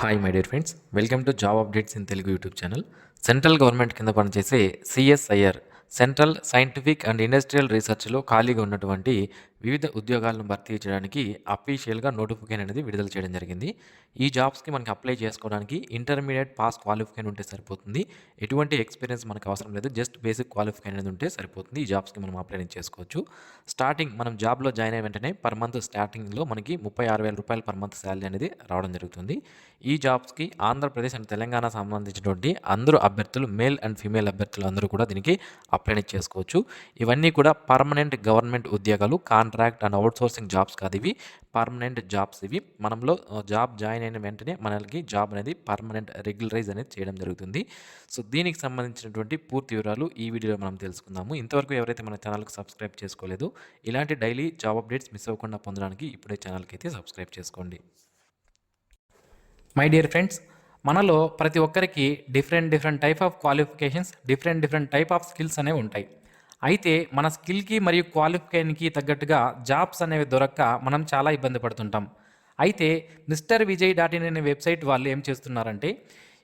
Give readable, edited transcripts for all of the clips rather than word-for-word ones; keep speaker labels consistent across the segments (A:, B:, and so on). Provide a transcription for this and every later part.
A: Hi my dear friends, welcome to job updates in Telugu YouTube channel. Central government కింద పనిచేసే CSIR central scientific and industrial రీసెర్చ్లో ఖాళీగా ఉన్నటువంటి వివిధ ఉద్యోగాలను భర్తీ చేయడానికి అఫీషియల్గా నోటిఫికేషన్ అనేది విడుదల చేయడం జరిగింది. ఈ జాబ్స్కి మనకి అప్లై చేసుకోవడానికి ఇంటర్మీడియట్ పాస్ క్వాలిఫికేషన్ ఉంటే సరిపోతుంది. ఎటువంటి ఎక్స్పీరియన్స్ మనకు అవసరం లేదు, జస్ట్ బేసిక్ క్వాలిఫికేషన్ అనేది ఉంటే సరిపోతుంది. ఈ జాబ్స్కి మనం అప్లై చేసుకోవచ్చు. స్టార్టింగ్ మనం జాబ్లో జాయిన్ అయిన వెంటనే పర్ మంత్ స్టార్టింగ్లో మనకి 36,000 రూపాయలు పర్ మంత్ శాలరీ అనేది రావడం జరుగుతుంది. ఈ జాబ్స్కి ఆంధ్రప్రదేశ్ అండ్ తెలంగాణ సంబంధించినటువంటి అందరూ అభ్యర్థులు, మేల్ అండ్ ఫీమేల్ అభ్యర్థులు అందరూ కూడా దీనికి అప్లై చేసుకోవచ్చు. ఇవన్నీ కూడా పర్మనెంట్ గవర్నమెంట్ ఉద్యోగాలు, కాంట్రాక్ట్ అండ్ అవుట్సోర్సింగ్ జాబ్స్ కాదు, ఇవి పర్మనెంట్ జాబ్స్. ఇవి మనంలో జాబ్ జాయిన్ అయిన వెంటనే మనకి జాబ్ అనేది పర్మనెంట్ రెగ్యులరైజ్ అనేది చేయడం జరుగుతుంది. సో దీనికి సంబంధించినటువంటి పూర్తి వివరాలు ఈ వీడియోలో మనం తెలుసుకుందాము. ఇంతవరకు ఎవరైతే మన ఛానల్కి సబ్స్క్రైబ్ చేసుకోలేదో ఇలాంటి డైలీ జాబ్ అప్డేట్స్ మిస్ అవ్వకుండా పొందడానికి ఇప్పుడే ఛానల్కి అయితే సబ్స్క్రైబ్ చేసుకోండి. మై డియర్ ఫ్రెండ్స్, మనలో ప్రతి ఒక్కరికి different type of qualifications, different type of skills అనేవి ఉంటాయి. అయితే మన స్కిల్కి మరియు క్వాలిఫికేషన్కి తగ్గట్టుగా జాబ్స్ అనేవి దొరక్క మనం చాలా ఇబ్బంది పడుతుంటాం. అయితే మిస్టర్ విజయ్ డాట్ ఇన్ అనే వెబ్సైట్ వాళ్ళు ఏం చేస్తున్నారంటే,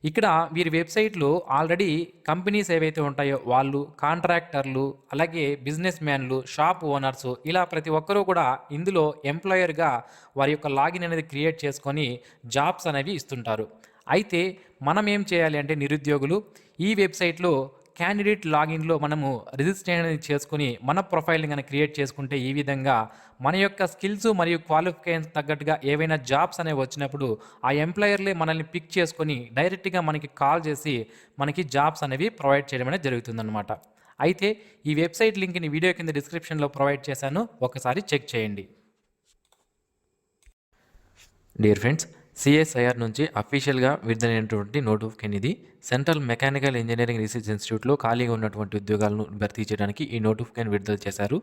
A: ఇక్కడ వీరి వెబ్సైట్లో ఆల్రెడీ కంపెనీస్ ఏవైతే ఉంటాయో వాళ్ళు, కాంట్రాక్టర్లు, అలాగే బిజినెస్ మ్యాన్లు, షాప్ ఓనర్సు, ఇలా ప్రతి ఒక్కరూ కూడా ఇందులో ఎంప్లాయర్గా వారి యొక్క లాగిన్ అనేది క్రియేట్ చేసుకొని జాబ్స్ అనేవి ఇస్తుంటారు. అయితే మనం ఏం చేయాలి అంటే, నిరుద్యోగులు ఈ వెబ్సైట్లో క్యాండిడేట్ లాగిన్లో మనము రిజిస్ట్రేషన్ అనేది చేసుకుని మన ప్రొఫైల్ని కానీ క్రియేట్ చేసుకుంటే ఈ విధంగా మన యొక్క స్కిల్స్ మరియు క్వాలిఫికేషన్స్ తగ్గట్టుగా ఏవైనా జాబ్స్ అనేవి వచ్చినప్పుడు ఆ ఎంప్లాయర్లే మనల్ని పిక్ చేసుకొని డైరెక్ట్గా మనకి కాల్ చేసి మనకి జాబ్స్ అనేవి ప్రొవైడ్ చేయడం అనేది జరుగుతుందన్నమాట. అయితే ఈ వెబ్సైట్ లింక్ని వీడియో కింద డిస్క్రిప్షన్లో ప్రొవైడ్ చేశాను, ఒకసారి చెక్ చేయండి. డియర్ ఫ్రెండ్స్, సిఎస్ఐఆర్ నుంచి అఫీషియల్గా విడుదలైనటువంటి నోటిఫికేషన్ ఇది. సెంట్రల్ మెకానికల్ ఇంజనీరింగ్ రీసెర్చ్ ఇన్స్టిట్యూట్లో ఖాళీగా ఉన్నటువంటి ఉద్యోగాలను భర్తీ చేయడానికి ఈ నోటిఫికేషన్ విడుదల చేశారు.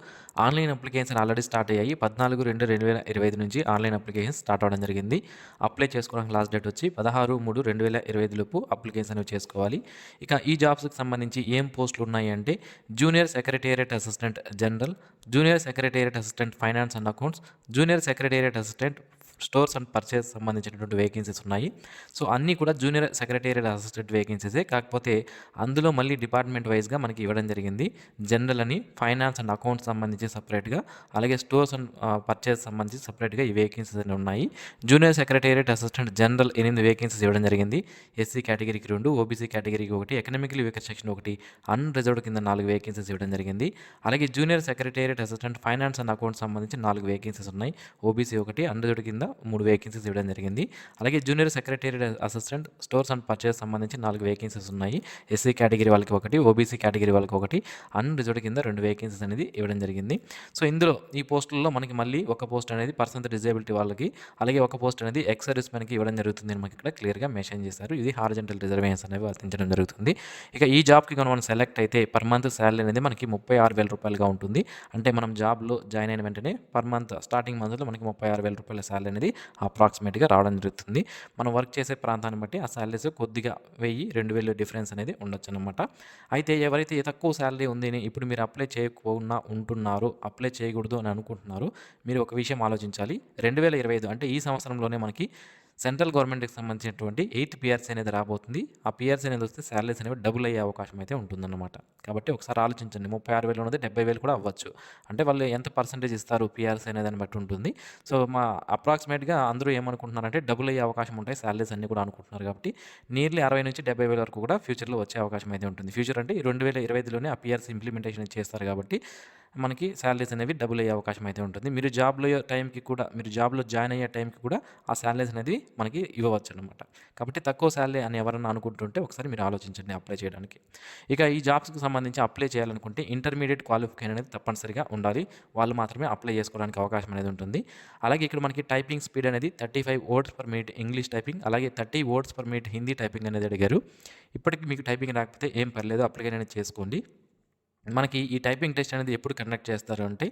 A: ఆన్లైన్ అప్లికేషన్ ఆల్రెడీ స్టార్ట్ అయ్యాయి. 14/2/2025 నుంచి ఆన్లైన్ అప్లికేషన్ స్టార్ట్ అవ్వడం జరిగింది. అప్లై చేసుకోవడానికి లాస్ట్ డేట్ వచ్చి 16/3/2025 లోపు అప్లికేషన్ అనేవి చేసుకోవాలి. ఇక ఈ జాబ్స్కి సంబంధించి ఏం పోస్టులు ఉన్నాయి అంటే, junior secretariat assistant general, junior secretariat assistant finance and accounts, junior secretariat assistant stores and purchase సంబంధించినటువంటి వేకెన్సీస్ ఉన్నాయి. సో అన్నీ కూడా జూనియర్ సెక్రటేరియట్ అసిస్టెంట్ వేకెన్సీసే, కాకపోతే అందులో మళ్ళీ డిపార్ట్మెంట్ వైజ్గా మనకి ఇవ్వడం జరిగింది. జనరల్ అని, ఫైనాన్స్ అండ్ అకౌంట్స్ సంబంధించి సపరేట్గా, అలాగే స్టోర్స్ అండ్ పర్చేస్ సంబంధించి సపరేట్గా ఈ వేకెన్సీస్ అనేవి ఉన్నాయి. Junior secretariat assistant general 8 vacancies ఇవ్వడం జరిగింది. ఎస్సీ కేటగిరీకి 2, ఓబీసీ కేటగిరీకి 1, ఎకనామికలీ వీకర్ సెక్షన్ 1, అన్రిజర్వ్డ్ కింద 4 వేకెన్సీస్ ఇవ్వడం జరిగింది. అలాగే junior secretariat assistant finance and accounts సంబంధించి 4 వేకెన్సీస్ ఉన్నాయి. ఓబీసీ 1, అన్రిజర్వ్డ్ కింద 3 వేకెన్సీస్ ఇవ్వడం జరిగింది. అలాగే junior secretariat assistant stores and purchase సంబంధించి 4 వేకెన్సీస్ ఉన్నాయి. ఎస్సీ కేటగిరీ వాళ్ళకి 1, ఓబీసీ కేటగిరీ వాళ్ళకి 1, అన్రిజర్వ్డ్ కింద 2 వేకెన్సీస్ అనేది ఇవ్వడం జరిగింది. సో ఇందులో ఈ పోస్టుల్లో మనకి మళ్ళీ ఒక పోస్ట్ అనేది పర్సన్ డిజేబిలిటీ వాళ్ళకి, అలాగే ఒక పోస్ట్ అనేది ఎక్స్ సర్వీస్ మెన్కి ఇవ్వడం జరుగుతుంది అని మనకి ఇక్కడ క్లియర్గా మెన్షన్ చేశారు. ఇది హారిజంటల్ రిజర్వేషన్స్ అనేవి వర్తించడం జరుగుతుంది. ఇక ఈ జాబ్కి మనం సెలెక్ట్ అయితే పర్ మంత్ శాలరీ అనేది మనకి 36,000 రూపాయలుగా ఉంటుంది. అంటే మనం జాబ్లో జాయిన్ అయిన వెంటనే పర్ మంత్ స్టార్టింగ్ మంత్లో మనకి 36,000 రూపాయల శాలరీ అనేది అప్రాక్సిమేట్గా రావడం జరుగుతుంది. మనం వర్క్ చేసే ప్రాంతాన్ని బట్టి ఆ శాలరీస్ కొద్దిగా 1,000-2,000 డిఫరెన్స్ అనేది ఉండొచ్చు అనమాట. అయితే ఎవరైతే తక్కువ శాలరీ ఉంది అని ఇప్పుడు మీరు అప్లై చేయకుండా ఉంటున్నారో, అప్లై చేయకూడదు అని అనుకుంటున్నారో, మీరు ఒక విషయం ఆలోచించాలి. 2025 అంటే ఈ సంవత్సరంలోనే మనకి సెంట్రల్ గవర్నమెంట్కి సంబంధించినటువంటి 8th పిఆర్సీ అనేది రాబోతుంది. ఆ పిఆర్సీ అనేది వస్తే శాలరీస్ అనేవి డబుల్ అయ్యే అవకాశం అయితే ఉంటుందన్నమాట. కాబట్టి ఒకసారి ఆలోచించండి. 36,000 ఉన్నది 70,000 కూడా అవ్వచ్చు. అంటే వాళ్ళు ఎంత పర్సెంటేజ్ ఇస్తారు పిఆర్సీ అనే దాన్ని బట్టి ఉంటుంది. సో అప్రాక్సిమేట్గా అందరూ ఏమనుకుంటున్నారంటే డబుల్ అయ్యే అవకాశం ఉంటాయి శాలరీస్ అన్నీ కూడా అనుకుంటున్నారు. కాబట్టి నియర్లీ 60,000-70,000 వరకు కూడా ఫ్యూచర్లో వచ్చే అవకాశం అయితే ఉంటుంది. ఫ్యూచర్ అంటే 2025లోనే ఆ పిఆర్సీ ఇంప్లిమెంటేషన్ చేస్తారు కాబట్టి మనకి శాలరీస్ అనేవి డబుల్ అయ్యే అవకాశం అయితే ఉంటుంది. మీరు జాబ్లో జాయిన్ అయ్యే టైంకి కూడా ఆ శాలరీస్ అనేది మనకి ఇవ్వవచ్చు అనమాట. కాబట్టి తక్కువ శాలరీ అని ఎవరన్నా అనుకుంటుంటే ఒకసారి మీరు ఆలోచించండి అప్లై చేయడానికి. ఇక ఈ జాబ్స్కి సంబంధించి అప్లై చేయాలనుకుంటే ఇంటర్మీడియట్ క్వాలిఫికేషన్ అనేది తప్పనిసరిగా ఉండాలి. వాళ్ళు మాత్రమే అప్లై చేసుకోవడానికి అవకాశం అనేది ఉంటుంది. అలాగే ఇక్కడ మనకి టైపింగ్ స్పీడ్ అనేది 35 words per minute English typing, అలాగే 30 words per minute Hindi typing అనేది అడిగారు. ఇప్పటికి మీకు టైపింగ్ రాకపోతే ఏం పర్లేదు, అప్లికేషన్ అనేది చేసుకోండి. మనకి ఈ టైపింగ్ టెస్ట్ అనేది ఎప్పుడు కండక్ట్ చేస్తారు అంటే,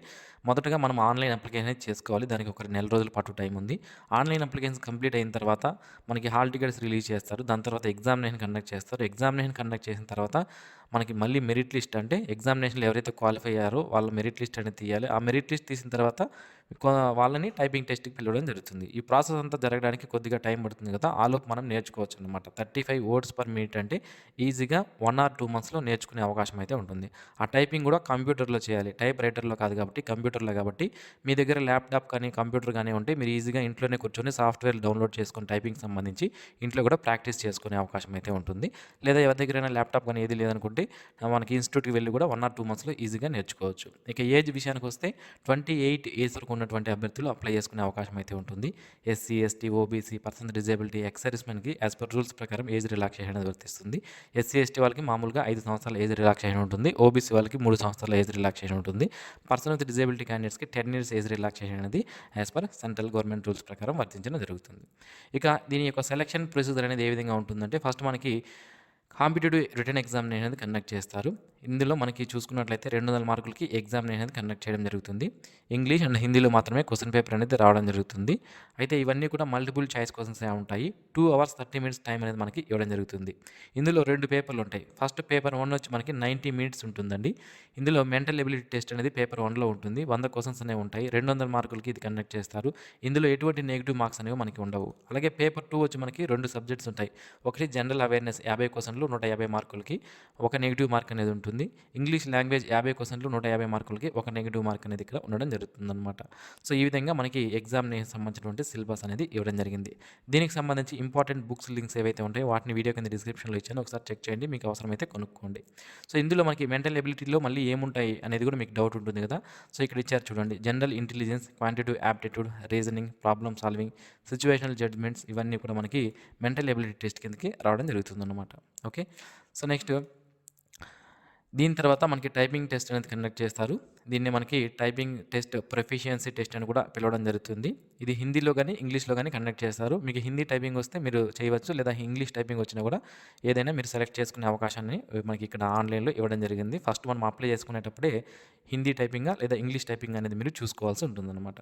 A: మొదటగా మనం ఆన్లైన్ అప్లికేషన్ అనేది చేసుకోవాలి. దానికి ఒక నెల రోజుల పాటు టైం ఉంది. ఆన్లైన్ అప్లికేషన్ కంప్లీట్ అయిన తర్వాత మనకి హాల్ టికెట్స్ రిలీజ్ చేస్తారు. దాని తర్వాత ఎగ్జామినేషన్ కండక్ట్ చేస్తారు. ఎగ్జామినేషన్ కండక్ట్ చేసిన తర్వాత మనకి మళ్ళీ మెరిట్ లిస్ట్, అంటే ఎగ్జామినేషన్లో ఎవరైతే క్వాలిఫై అయ్యారో వాళ్ళ మెరిట్ లిస్ట్ అనేది తీయాలి. ఆ మెరిట్ లిస్ట్ తీసిన తర్వాత వాళ్ళని టైపింగ్ టెస్ట్‌కి పిలవడం జరుగుతుంది. ఈ ప్రాసెస్ అంతా జరగడానికి కొద్దిగా టైం పడుతుంది కదా! ఆలోపు మనం నేర్చుకోవచ్చనమాట. 35 వర్డ్స్ పర్ మినిట్ అంటే ఈజీగా 1 ఆర్ 2 మంత్స్‌లో నేర్చుకునే అవకాశం అయితే ఉంటుంది. ఆ టైపింగ్ కూడా కంప్యూటర్‌లో చేయాలి. టైప్ రైటర్‌లో కాదు కాబట్టి కంప్యూటర్‌లో కాబట్టి మీ దగ్గర ల్యాప్‌టాప్ కానీ, కంప్యూటర్ గానీ ఉంటే మీరు ఈజీగా ఇంట్లోనే కూర్చొని సాఫ్ట్‌వేర్ డౌన్‌లోడ్ చేసుకొని టైపింగ్‌కి సంబంధించి ఇంట్లో కూడా ప్రాక్టీస్ చేసుకునే అవకాశం అయితే ఉంటుంది. లేదా ఎవరి దగ్గరైనా ల్యాప్‌టాప్ గానీ ఏది లేదనుకుంటే మనకి ఇన్‌స్టిట్యూట్‌కి వెళ్లి కూడా 1 ఆర్ 2 మంత్స్‌లో ఈజీగా నేర్చుకోవచ్చు. ఇక ఏజ్ విషయానికొస్తే 28 ఏజ్ వరకు ఉన్నటువంటి అభ్యర్థులు అప్లై చేసుకునే అవకాశం అయితే ఉంటుంది. SC, ST, OBC, person with disability, ex సర్వీస్‌మెన్‌కి యాస్ పర్ రూల్స్ ప్రకారం ఏజ్ రిలాక్సేషన్ అనేది వర్తిస్తుంది. ఎస్సీ, ఎస్టీ వాళ్ళకి మామూలుగా 5 సంవత్సరాల ఏజ్ రిలాక్సేషన్ ఉంటుంది. ఓబీసీ వాళ్ళకి 3 సంవత్సరాల ఏజ్ రిలాక్సేషన్ ఉంటుంది. పర్సన్ విత్ డిజేబిలిటీ క్యాండిడేట్స్‌కి 10 ఇయర్స్ ఏజ్ రిలాక్సేషన్ అనేది as per central government rules ప్రకారం వర్తించడం జరుగుతుంది. ఇక దీని యొక్క సెలక్షన్ ప్రొసీజర్ అనేది ఏ విధంగా ఉంటుందంటే ఫస్ట్ మనకి కాంపిటేటివ్ రిటన్ ఎగ్జామినేషన్ అనేది కండక్ట్ చేస్తారు. ఇందులో మనకి చూసుకున్నట్లయితే 200 మార్కులకి ఎగ్జామినేషన్ అనేది కండక్ట్ చేయడం జరుగుతుంది. ఇంగ్లీష్ అండ్ హిందీలో మాత్రమే క్వెషన్ పేపర్ అనేది రావడం జరుగుతుంది. అయితే ఇవన్నీ కూడా మల్టిపుల్ చాయిస్ క్వెషన్సే ఉంటాయి. 2 అవర్స్ 30 మినిట్స్ టైం అనేది మనకి ఇవ్వడం జరుగుతుంది. ఇందులో 2 పేపర్లు ఉంటాయి. ఫస్ట్ పేపర్ 1 వచ్చి మనకి 90 మినిట్స్ ఉంటుందండి. ఇందులో మెంటల్ ఎబిలిటీ టెస్ట్ అనేది పేపర్ 1లో ఉంటుంది. 100 క్వెషన్స్ అనేవి ఉంటాయి. 200 మార్కులకి ఇది కండక్ట్ చేస్తారు. ఇందులో ఎటువంటి నెగిటివ్ మార్క్స్ అనేవి మనకి ఉండవు. అలాగే పేపర్ 2 వచ్చి మనకి 2 సబ్జెక్ట్స్ ఉంటాయి. ఒకటి జనరల్ అవేర్‌నెస్ 50 క్వెషన్లు 150 మార్కులకి ఒక నెగిటివ్ మార్క్ అనేది ఉంటుంది. ఇంగ్లీష్ లాంగ్వేజ్ 50 క్వెషన్లు 150 మార్కులకి ఒక నెగిటివ్ మార్క్ అనేది ఇక్కడ ఉండడం జరుగుతుందనమాట. సో ఈ విధంగా మనకి ఎగ్జామినేషన్ సంబంధించినటువంటి సిలబస్ అనేది ఇవ్వడం జరిగింది. దీనికి సంబంధించి ఇంపార్టెంట్ బుక్స్ లింక్స్ ఏవైతే ఉంటాయో వాటిని వీడియో కింద డిస్క్రిప్షన్లో ఇచ్చాను. ఒకసారి చెక్ చేయండి. మీకు అవసరమైతే కొనుక్కోండి. సో ఇందులో మనకి మెంటల్ ఎబిలిటీలో మళ్ళీ ఏముంటాయి అనేది కూడా మీకు డౌట్ ఉంటుంది కదా! సో ఇక్కడ ఇచ్చారు చూడండి. General intelligence, quantitative aptitude, reasoning, problem solving, situational judgements ఇవన్నీ కూడా మనకి మెంటల్ ఎబిలిటీ టెస్ట్ కిందకి రావడం జరుగుతుందన్నమాట. ఓకే. సో నెక్స్ట్ దీని తర్వాత మనకి టైపింగ్ టెస్ట్ అనేది కండక్ట్ చేస్తారు. దీన్ని మనకి టైపింగ్ టెస్ట్ ప్రొఫిషియన్సీ టెస్ట్ అని కూడా పిలవడం జరుగుతుంది. ఇది హిందీలో కానీ ఇంగ్లీష్లో కానీ కండక్ట్ చేస్తారు. మీకు హిందీ టైపింగ్ వస్తే మీరు చేయవచ్చు. లేదా ఇంగ్లీష్ టైపింగ్ వచ్చినా కూడా ఏదైనా మీరు సెలెక్ట్ చేసుకునే అవకాశాన్ని మనకి ఇక్కడ ఆన్లైన్లో ఇవ్వడం జరిగింది. ఫస్ట్ మనం అప్లై చేసుకునేటప్పుడే హిందీ టైపింగా లేదా ఇంగ్లీష్ టైపింగ్ అనేది మీరు చూసుకోవాల్సి ఉంటుందన్నమాట.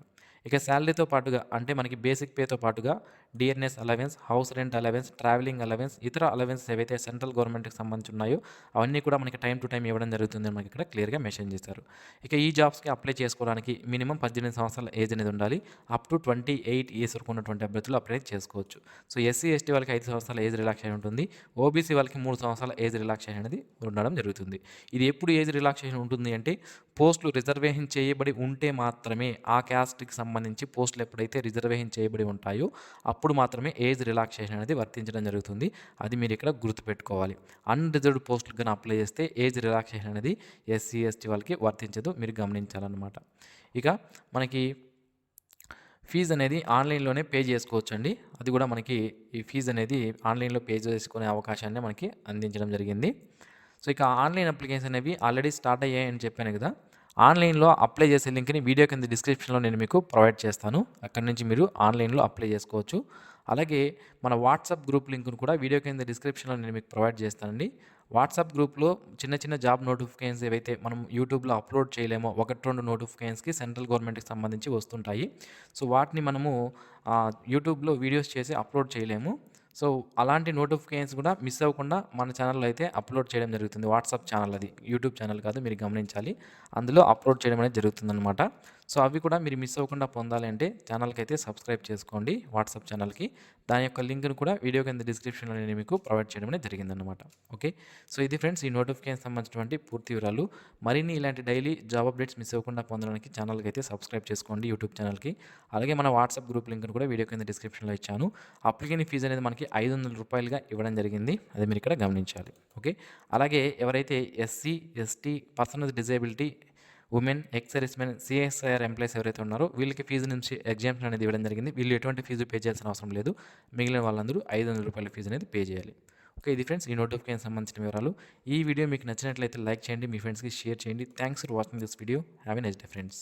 A: ఇక శాలరీతో పాటుగా అంటే మనకి బేసిక్ పేతో పాటుగా DNS allowance, house rent allowance, travelling allowance, ఇతర అలవెన్స్ ఏవైతే సెంట్రల్ గవర్నమెంట్కి సంబంధించి ఉన్నాయో అవన్నీ కూడా మనకి టైం టు టైం ఇవ్వడం జరుగుతుందని మనకి ఇక్కడ క్లియర్గా మెన్షన్ చేశారు. ఇక ఈ జాబ్స్కి అప్లై చేసుకోవడానికి మినిమం 18 సంవత్సరాల ఏజ్ అనేది ఉండాలి. అప్ టు 28 ఇయర్స్ వరకు ఉన్నటువంటి అభ్యర్థులు అప్లై చేసుకోవచ్చు. సో ఎస్సీ, ఎస్టీ వాళ్ళకి 5 సంవత్సరాల ఏజ్ రిలాక్సేషన్ ఉంటుంది. ఓబీసీ వాళ్ళకి 3 సంవత్సరాల ఏజ్ రిలాక్సేషన్ అనేది ఉండడం జరుగుతుంది. ఇది ఎప్పుడు ఏజ్ రిలాక్సేషన్ ఉంటుంది అంటే పోస్టులు రిజర్వేషన్ చేయబడి ఉంటే మాత్రమే ఆ క్యాస్ట్కి సంబంధించి పోస్టులు ఎప్పుడైతే రిజర్వేషన్ చేయబడి ఉంటాయో అప్పుడు మాత్రమే ఏజ్ రిలాక్సేషన్ అనేది వర్తించడం జరుగుతుంది. అది మీరు ఇక్కడ గుర్తుపెట్టుకోవాలి. అన్రిజర్వ్డ్ పోస్టులకు కానీ అప్లై చేస్తే ఏజ్ రిలాక్సేషన్ అనేది ఎస్సీ, ఎస్టీ వాళ్ళకి వర్తించదు. మీరు గమనించాలన్నమాట. ఇక మనకి ఫీజు అనేది ఆన్లైన్లోనే పే చేసుకోవచ్చండి. అది కూడా మనకి ఈ ఫీజు అనేది ఆన్లైన్లో పే చేసుకునే అవకాశాన్ని మనకి అందించడం జరిగింది. సో ఇక ఆన్లైన్ అప్లికేషన్ అనేవి ఆల్రెడీ స్టార్ట్ అయ్యాయని చెప్పాను కదా! ఆన్లైన్లో అప్లై చేసే లింక్ని వీడియో కింద డిస్క్రిప్షన్లో నేను మీకు ప్రొవైడ్ చేస్తాను. అక్కడి నుంచి మీరు ఆన్లైన్లో అప్లై చేసుకోవచ్చు. అలాగే మన వాట్సాప్ గ్రూప్ లింక్ను కూడా వీడియో కింద డిస్క్రిప్షన్లో నేను మీకు ప్రొవైడ్ చేస్తానండి. వాట్సాప్ గ్రూప్లో చిన్న చిన్న జాబ్ నోటిఫికేషన్స్ ఏవైతే మనం యూట్యూబ్లో అప్లోడ్ చేయలేమో 1, 2 నోటిఫికేషన్స్కి సెంట్రల్ గవర్నమెంట్కి సంబంధించి వస్తుంటాయి. సో వాటిని మనము యూట్యూబ్లో వీడియోస్ చేసి అప్లోడ్ చేయలేము. సో అలాంటి నోటిఫికేషన్స్ కూడా మిస్ అవ్వకుండా మన ఛానల్లో అయితే అప్లోడ్ చేయడం జరుగుతుంది. వాట్సాప్ ఛానల్ అది యూట్యూబ్ ఛానల్ కాదు, మీరు గమనించాలి. అందులో అప్లోడ్ చేయడం అనేది జరుగుతుందన్నమాట. సో అవి కూడా మీరు మిస్ అవ్వకుండా పొందాలి అంటే ఛానల్కి అయితే సబ్స్క్రైబ్ చేసుకోండి, వాట్సాప్ ఛానల్కి. దాని యొక్క లింక్ను కూడా వీడియో కింద డిస్క్రిప్షన్లో నేను మీకు ప్రొవైడ్ చేయడం అనేది జరిగిందన్నమాట. ఓకే. సో ఇది ఫ్రెండ్స్ ఈ నోటిఫికేషన్ సంబంధించినటువంటి పూర్తి వివరాలు. మరిన్ని ఇలాంటి డైలీ జాబ్ అప్డేట్స్ మిస్ అవ్వకుండా పొందడానికి ఛానల్కి అయితే సబ్స్క్రైబ్ చేసుకోండి, యూట్యూబ్ ఛానల్కి. అలాగే మన వాట్సాప్ గ్రూప్ లింక్ను కూడా వీడియో కింద డిస్క్రిప్షన్లో ఇచ్చాను. అప్లికేషన్ ఫీజు అనేది మనకి 500 రూపాయలుగా ఇవ్వడం జరిగింది. అది మీరు ఇక్కడ గమనించాలి. ఓకే. అలాగే ఎవరైతే SC, ST, person with disability, women, ex servicemen, CSIR employees ఎవరైతే ఉన్నారో వీళ్ళకి ఫీజు నుంచి ఎగ్జామ్షన్ అనేది ఇవ్వడం జరిగింది. వీళ్ళు ఎటువంటి ఫీజు పే చేయాల్సిన అవసరం లేదు. మిగిలిన వాళ్ళందరూ 500 రూపాయల ఫీజు అనేది పే చేయాలి. ఓకే. ఇది ఫ్రెండ్స్ ఈ నోటిఫికేషన్ సంబంధించిన వివరాలు. ఈ వీడియో మీకు నచ్చినట్లయితే లైక్ చేయండి, మీ ఫ్రెండ్స్కి షేర్ చేయండి. Thanks for watching this video. Have a nice day friends.